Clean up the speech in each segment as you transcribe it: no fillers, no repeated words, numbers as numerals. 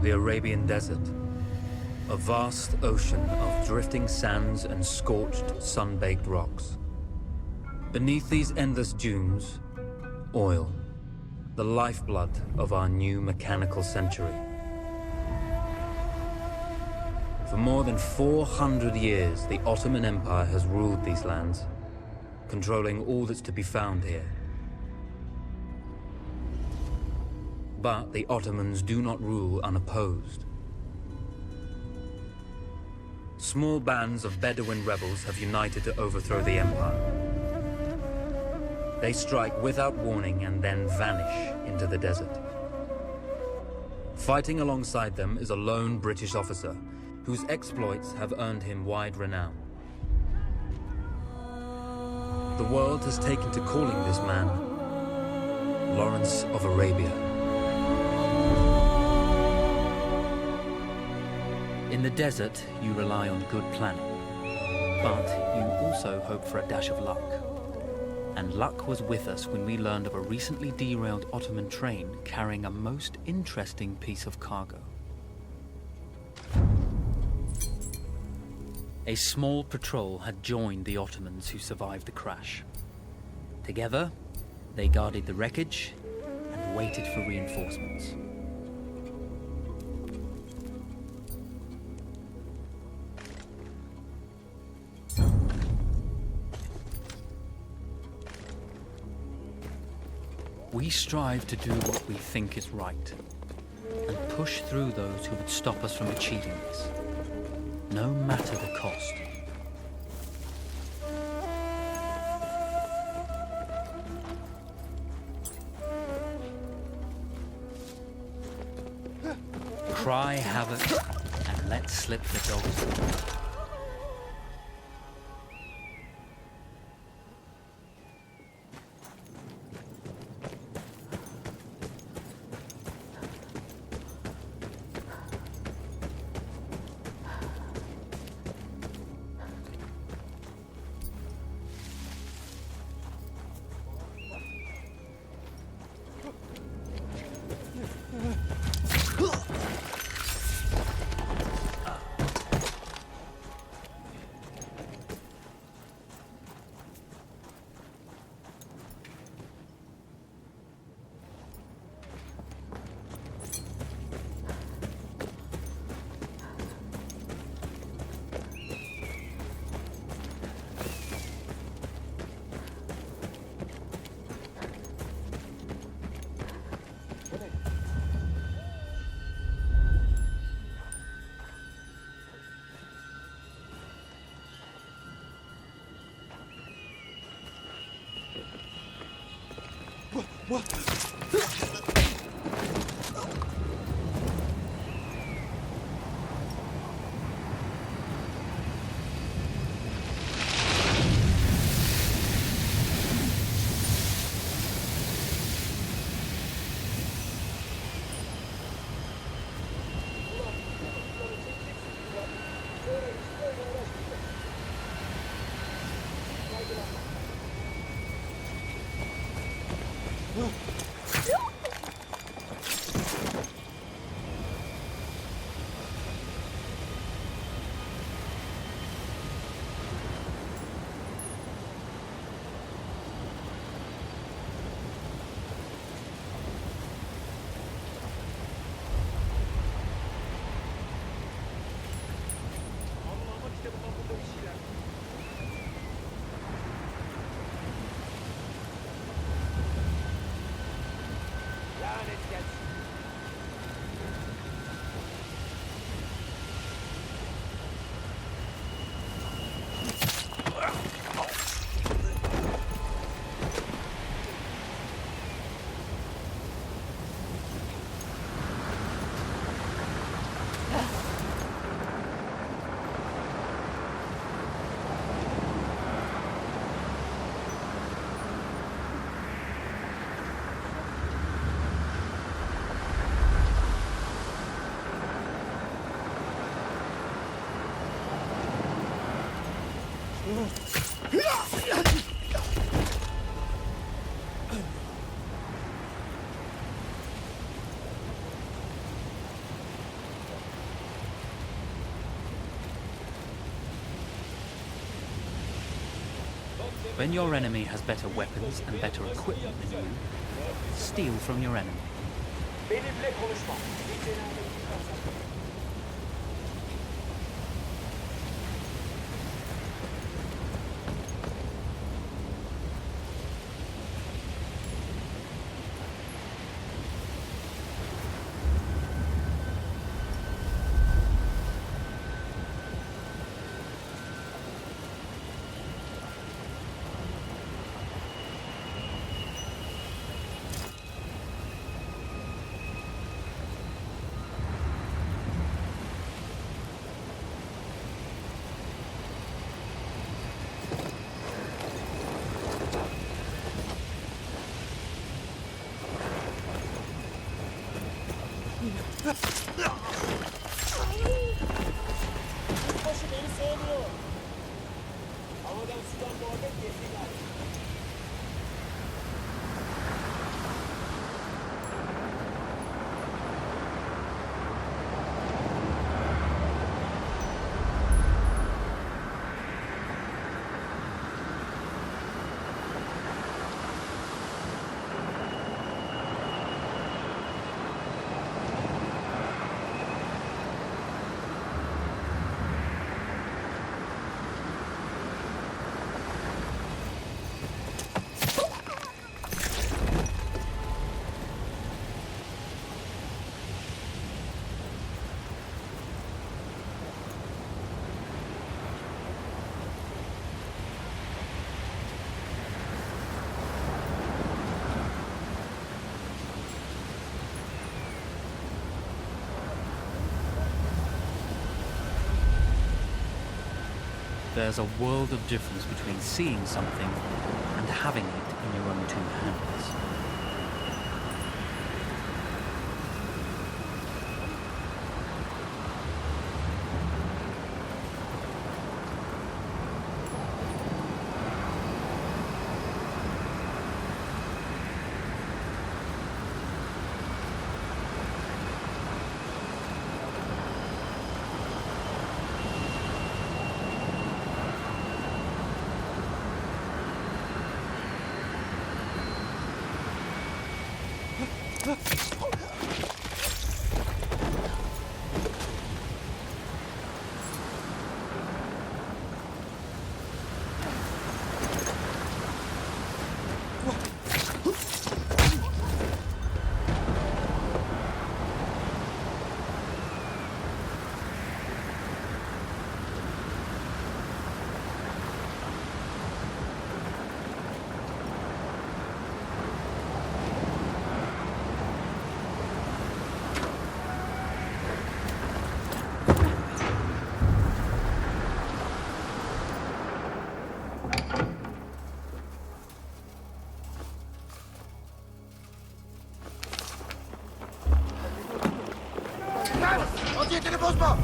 The Arabian Desert. A vast ocean of drifting sands and scorched, sun-baked rocks. Beneath these endless dunes, oil, the lifeblood of our new mechanical century. For more than 400 years, the Ottoman Empire has ruled these lands, controlling all that's to be found here. But the Ottomans do not rule unopposed. Small bands of Bedouin rebels have united to overthrow the empire. They strike without warning and then vanish into the desert. Fighting alongside them is a lone British officer whose exploits have earned him wide renown. The world has taken to calling this man Lawrence of Arabia. In the desert, you rely on good planning, but you also hope for a dash of luck. And luck was with us when we learned of a recently derailed Ottoman train carrying a most interesting piece of cargo. A small patrol had joined the Ottomans who survived the crash. Together, they guarded the wreckage and waited for reinforcements. We strive to do what we think is right, and push through those who would stop us from achieving this, no matter the cost. Cry havoc and let slip the dogs. When your enemy has better weapons and better equipment than you, steal from your enemy. Benimle konuşma. Başı beni sevmiyor. Havadan sudan doğacak kesinler. There's a world of difference between seeing something and having it in your own two hands.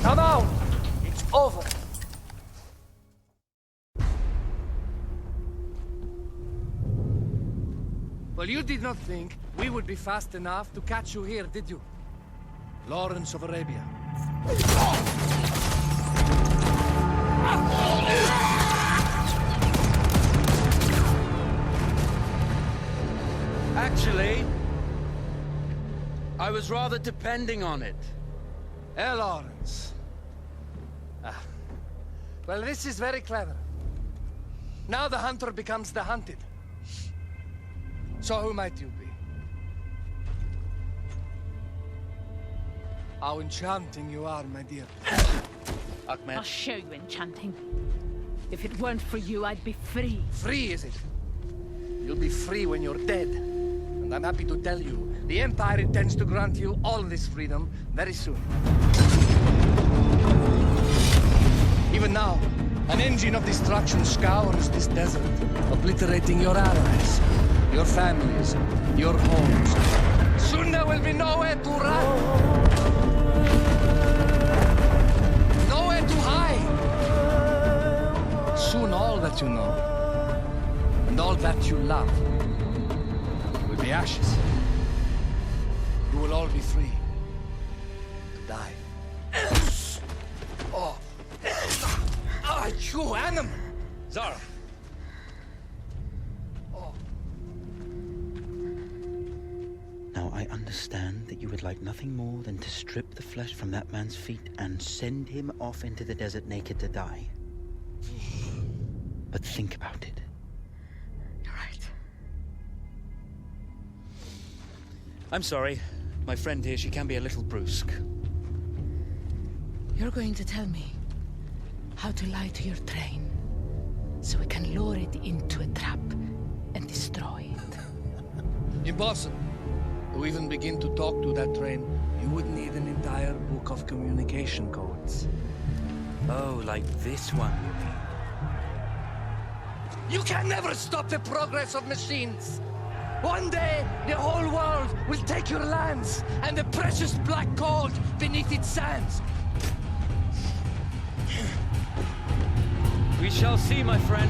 Come out! It's over. Well, you did not think we would be fast enough to catch you here, did you? Lawrence of Arabia. Actually, I was rather depending on it. Lawrence. Well, this is very clever. Now the hunter becomes the hunted. So who might you be? How enchanting you are, my dear. Ahmed. I'll show you enchanting. If it weren't for you, I'd be free. Free, is it? You'll be free when you're dead. And I'm happy to tell you, the Empire intends to grant you all this freedom very soon. Even now, an engine of destruction scours this desert, obliterating your allies, your families, your homes. Soon there will be nowhere to run. Nowhere to hide. Soon all that you know, and all that you love, will be ashes. You will all be free to die. Oh. Ah, you animal! Zara, Now I understand that you would like nothing more than to strip the flesh from that man's feet and send him off into the desert naked to die. But think about it. You're right. I'm sorry. My friend here, she can be a little brusque. You're going to tell me how to lie to your train, so we can lure it into a trap and destroy it. Impossible. To even begin to talk to that train, you would need an entire book of communication codes. Oh, like this one, you mean? You can never stop the progress of machines! One day, the whole world will take your lands, and the precious black gold beneath its sands. We shall see, my friend.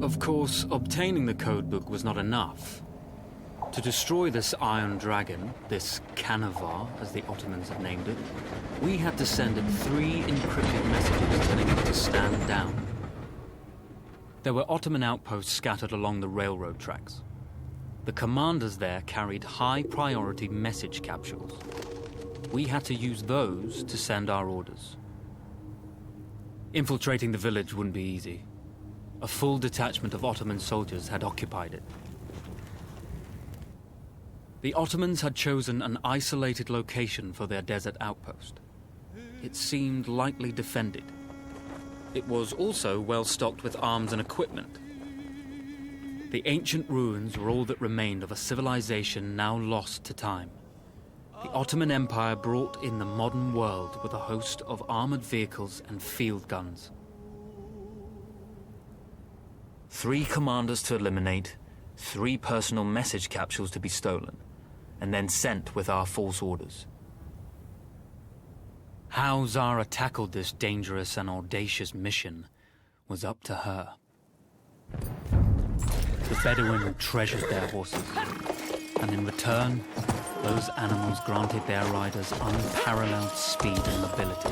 Of course, obtaining the codebook was not enough. To destroy this Iron Dragon, this Canavar, as the Ottomans had named it, we had to send it 3 encrypted messages telling it to stand down. There were Ottoman outposts scattered along the railroad tracks. The commanders there carried high-priority message capsules. We had to use those to send our orders. Infiltrating the village wouldn't be easy. A full detachment of Ottoman soldiers had occupied it. The Ottomans had chosen an isolated location for their desert outpost. It seemed lightly defended. It was also well stocked with arms and equipment. The ancient ruins were all that remained of a civilization now lost to time. The Ottoman Empire brought in the modern world with a host of armored vehicles and field guns. 3 commanders to eliminate, 3 personal message capsules to be stolen, and then sent with our false orders. How Zara tackled this dangerous and audacious mission was up to her. The Bedouin treasured their horses, and in return, those animals granted their riders unparalleled speed and mobility.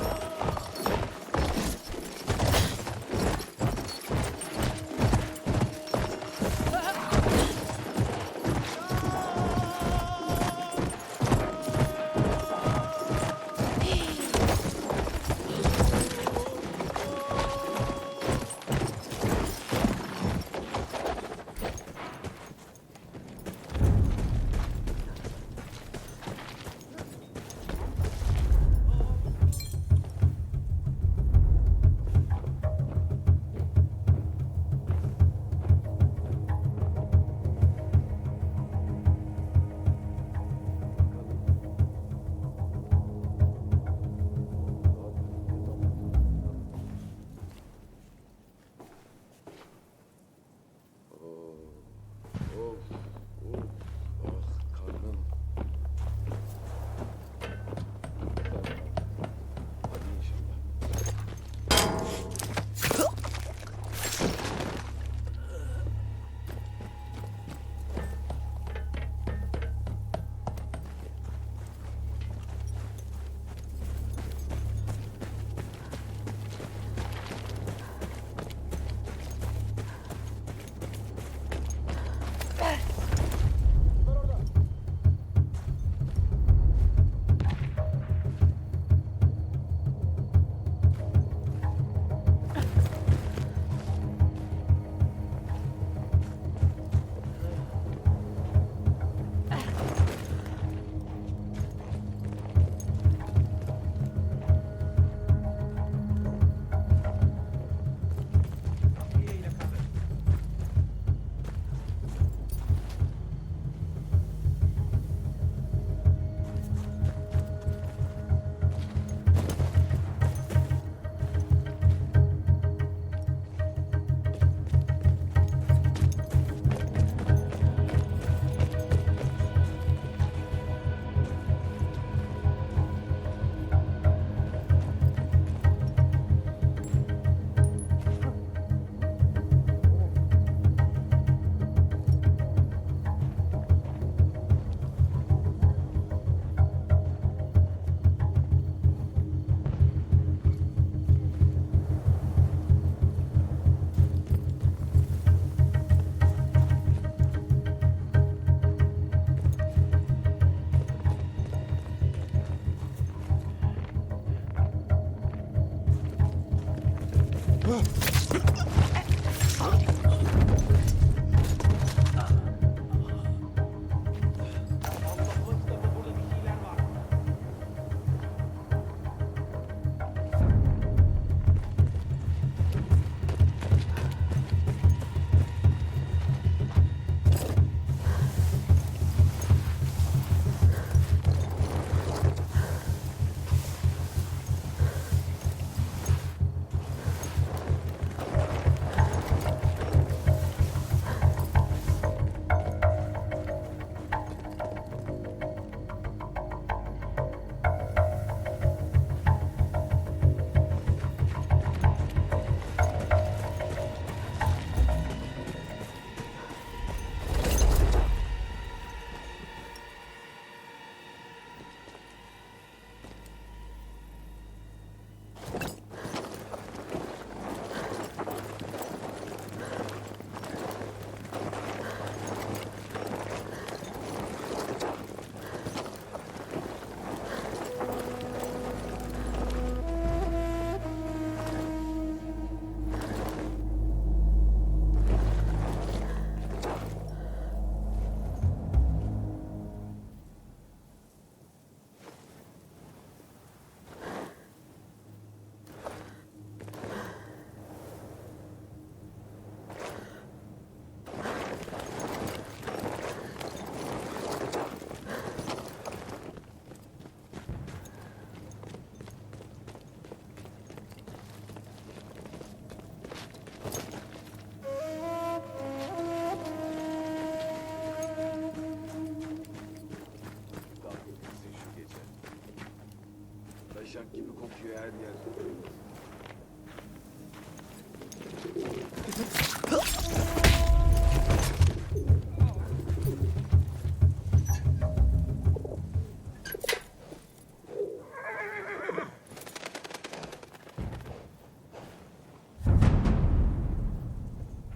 Taşak gibi kokuyor her yer.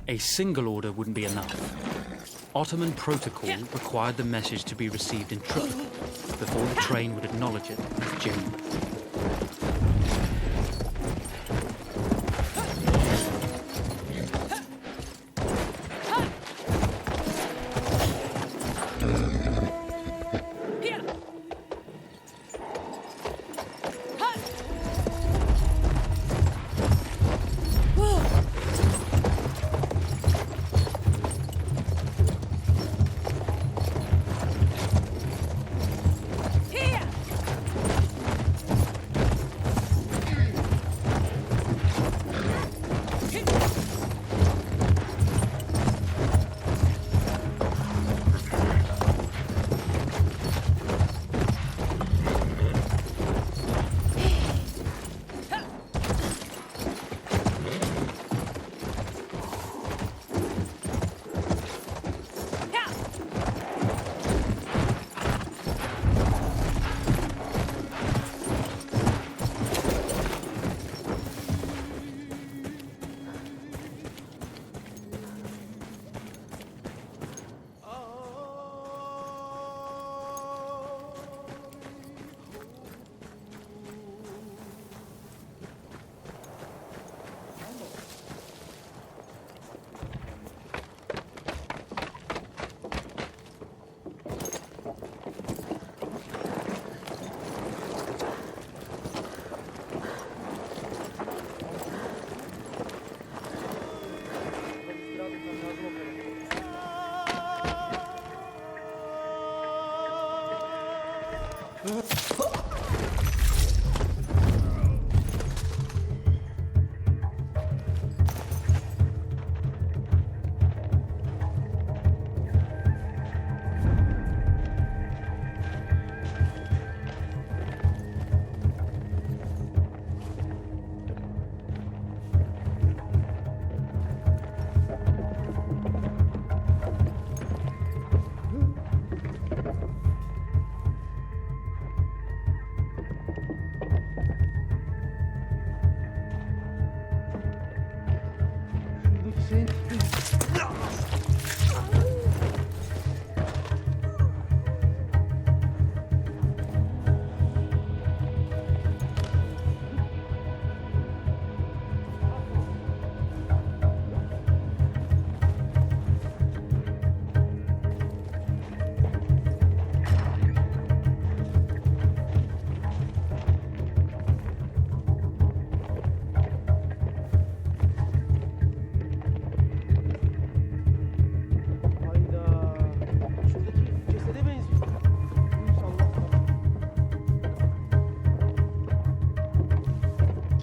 A single order wouldn't be enough. Ottoman protocol required the message to be received in triplicate before the train would acknowledge it as genuine.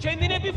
Kendine bir...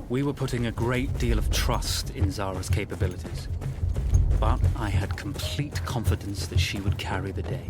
We were putting a great deal of trust in Zara's capabilities, but I had complete confidence that she would carry the day.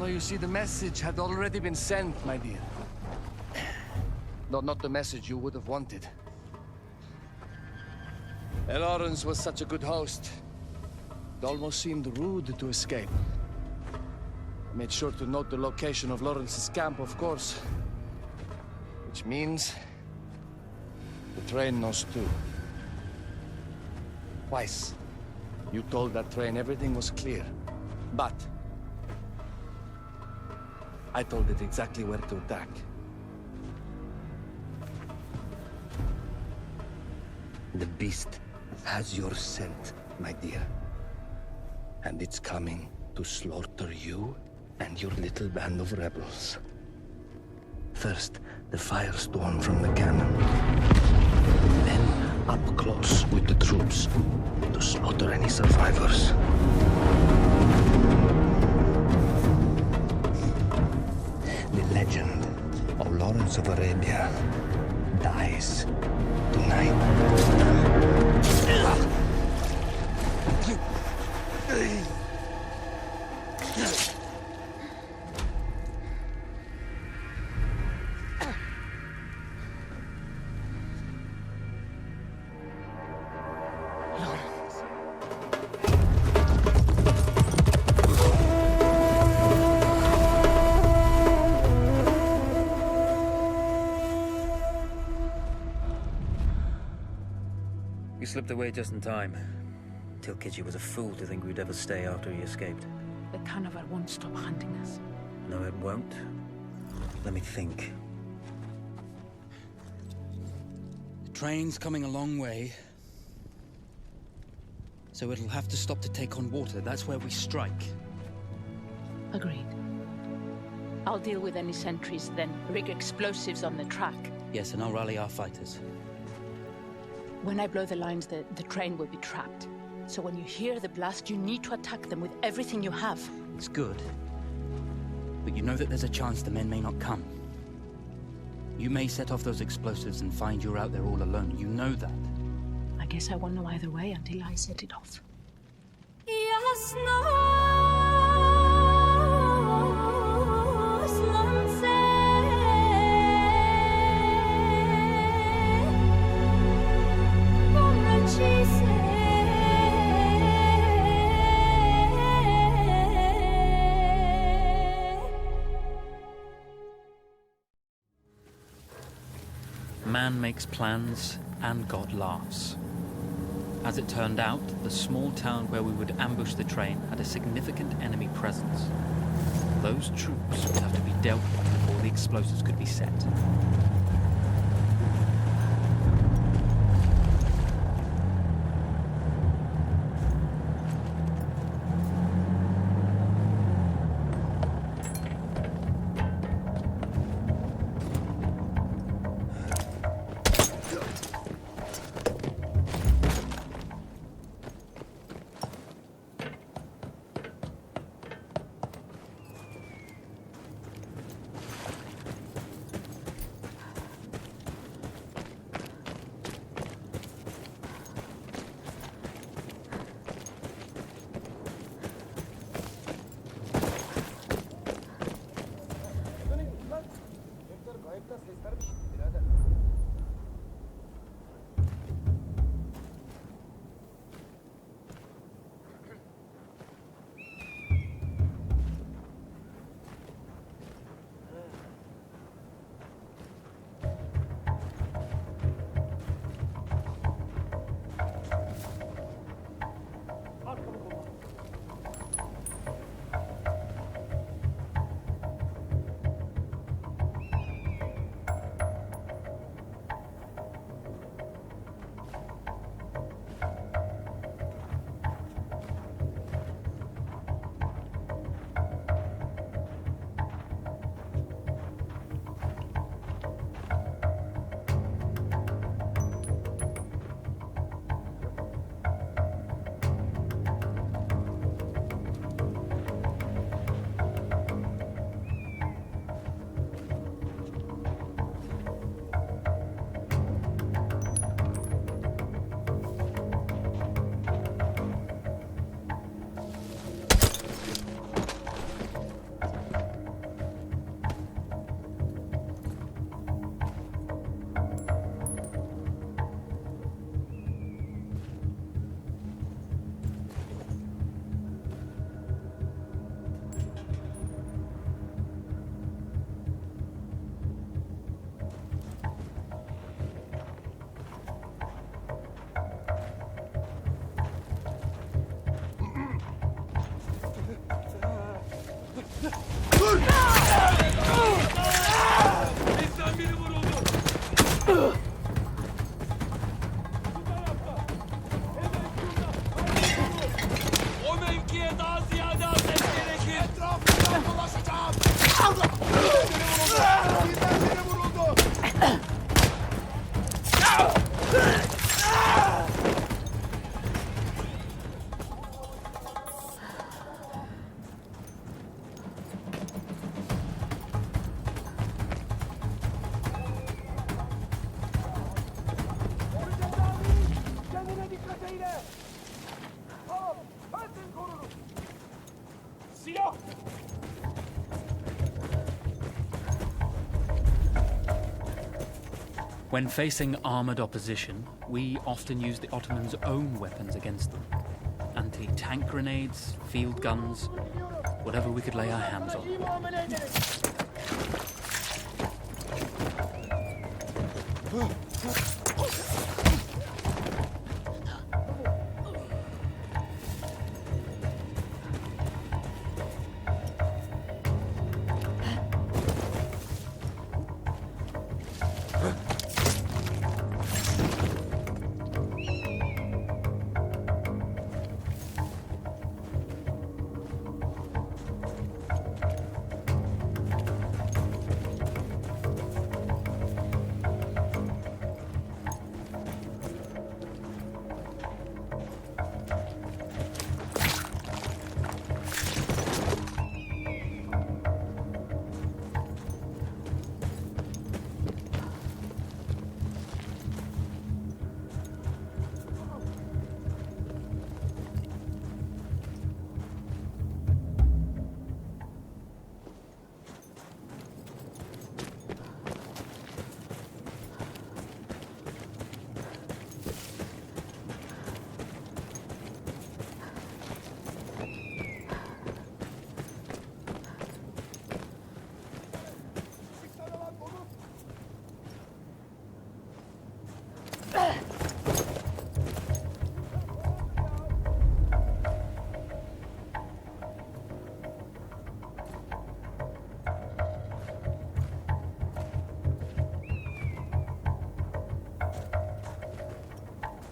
You see, the message had already been sent, my dear. Not the message you would have wanted. Lawrence was such a good host. It almost seemed rude to escape. I made sure to note the location of Lawrence's camp, of course. Which means... the train knows too. Twice, you told that train everything was clear. But... I told it exactly where to attack. The beast has your scent, my dear. And it's coming to slaughter you and your little band of rebels. First, the firestorm from the cannon. Then, up close with the troops to slaughter any survivors. The legend of Lawrence of Arabia dies tonight. You slipped away just in time. Tilkitchi was a fool to think we'd ever stay after he escaped. The Canavar won't stop hunting us. No, it won't. Let me think. The train's coming a long way. So it'll have to stop to take on water. That's where we strike. Agreed. I'll deal with any sentries, then rig explosives on the track. Yes, and I'll rally our fighters. When I blow the lines, the train will be trapped. So when you hear the blast, you need to attack them with everything you have. It's good. But you know that there's a chance the men may not come. You may set off those explosives and find you're out there all alone. You know that. I guess I won't know either way until I set it off. Man makes plans, and God laughs. As it turned out, the small town where we would ambush the train had a significant enemy presence. Those troops would have to be dealt with before the explosives could be set. emriyle! Tamam, bensin korurum! Silah! When facing armored opposition, we often use the Ottomans' own weapons against them. Anti-tank grenades, field guns, whatever we could lay our hands on. İyi muamele ederiz!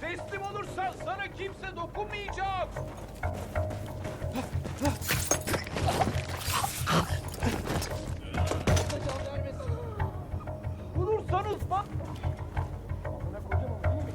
Teslim olursan sana kimse dokunmayacak! Vurursanız bak! Amına koyacağım ama iyi mi?